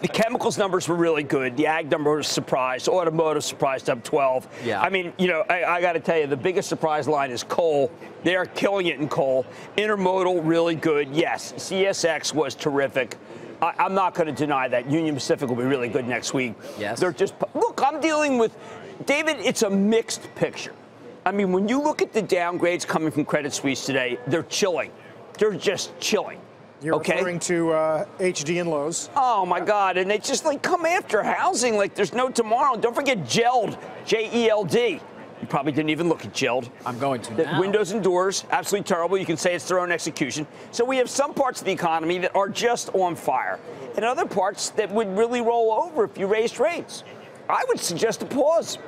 The chemicals numbers were really good. The ag number was surprised. Automotive surprised up 12. Yeah. I mean, you know, I got to tell you, the biggest surprise line is coal. They are killing it in coal. Intermodal, really good. Yes, CSX was terrific. I'm not going to deny that. Union Pacific will be really good next week. Yes. They're just, look, I'm dealing with, David, it's a mixed picture. I mean, when you look at the downgrades coming from Credit Suisse today, they're chilling. They're just chilling. You're referring to HD and Lowe's. Oh, my God. And they just, like, come after housing like there's no tomorrow. Don't forget Geld, J-E-L-D. You probably didn't even look at Geld. I'm going to now. Windows and doors, absolutely terrible. You can say it's their own execution. So we have some parts of the economy that are just on fire, and other parts that would really roll over if you raised rates. I would suggest a pause.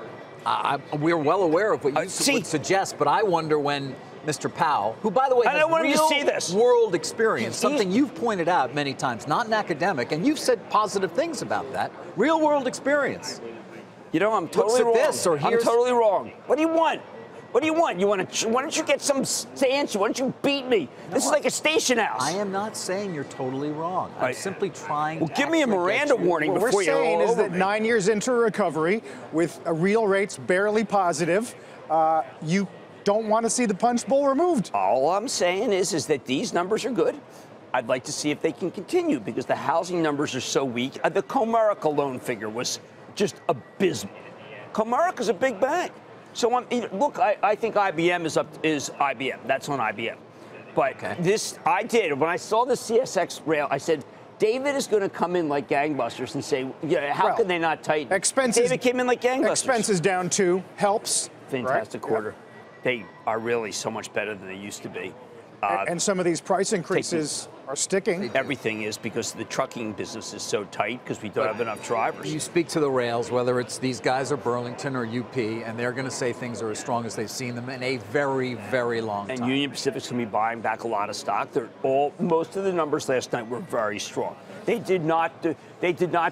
We're well aware of what you would suggest, but I wonder when Mr. Powell, who, by the way, has real world experience, something you've pointed out many times, not an academic, and you've said positive things about that, real world experience. You know, I'm totally wrong. I'm totally wrong. What do you want? What do you want? You want to? Why don't you get some answer? Why don't you beat me? This is like a station house. I am not saying you're totally wrong. I'm simply trying to. Well, give me a Miranda warning before you roll over me. What we're saying is that 9 years into recovery, with real rates barely positive, you don't want to see the punch bowl removed. All I'm saying is that these numbers are good. I'd like to see if they can continue because the housing numbers are so weak. The Comerica loan figure was just abysmal. Comerica's a big bank. So, look, I think IBM is IBM. That's on IBM. But this, I did. When I saw the CSX rail, I said, David is going to come in like gangbusters and say, yeah, how can they not tighten? David came in like gangbusters. Expenses down 2 helps. Fantastic quarter. Yeah. They are really so much better than they used to be. And some of these price increases are sticking. Everything is because the trucking business is so tight because we don't have enough drivers. You speak to the rails, whether it's these guys or Burlington or UP, and they're going to say things are as strong as they've seen them in a very, very long time. And Union Pacific's going to be buying back a lot of stock. Most of the numbers last night were very strong. They did not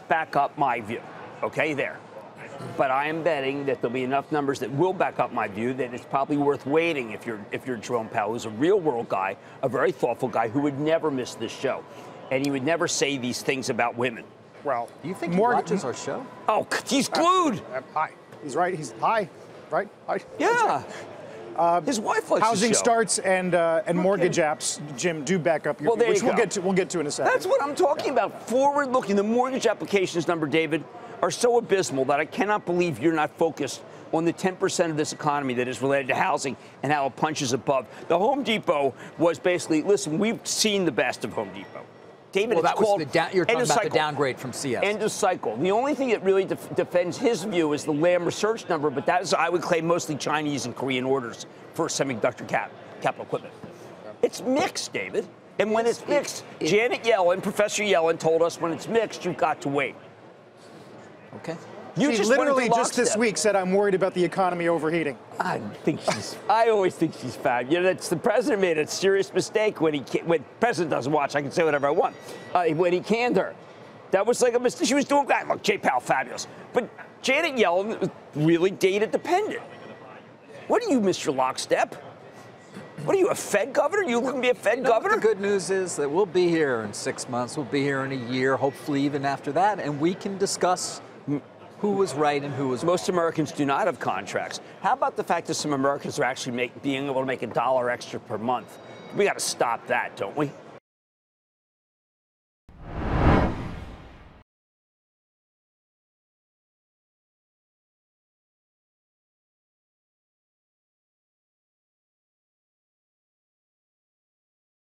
back up my view. Okay, there. But I am betting that there'll be enough numbers that will back up my view that it's probably worth waiting if you're Jerome Powell, who's a real world guy, a very thoughtful guy who would never miss this show. And he would never say these things about women. Well, do you think he watches our show? Oh, he's glued. Hi. He's right. He's high. Right? Hi. Yeah. His wife likes housing starts and mortgage apps, Jim, do back up your view, which we'll get to in a second. That's what I'm talking about. Forward looking. The mortgage applications number, David, are so abysmal that I cannot believe you're not focused on the 10% of this economy that is related to housing and how it punches above. The Home Depot was basically, listen, we've seen the best of Home Depot. David, well, you're talking about the downgrade from CS. End of cycle. The only thing that really defends his view is the Lam Research number, but that is, I would claim, mostly Chinese and Korean orders for semiconductor capital equipment. It's mixed, David. And when it's mixed, Janet Yellen, Professor Yellen, told us when it's mixed, you've got to wait. Okay. She literally just this week said, I'm worried about the economy overheating. I always think she's fine. You know, the president made a serious mistake when when president doesn't watch, I can say whatever I want, when he canned her. That was like a mistake. She was doing that. Look, Jay Powell, fabulous. But Janet Yellen was really data dependent. What are you, Mr. Lockstep? What are you, a Fed governor? You looking to be a Fed governor? The good news is that we'll be here in 6 months. We'll be here in a year, hopefully even after that, and we can discuss who was right and who was wrong. Most Americans do not have contracts. How about the fact that some Americans are actually being able to make $1 extra per month? We got to stop that, don't we?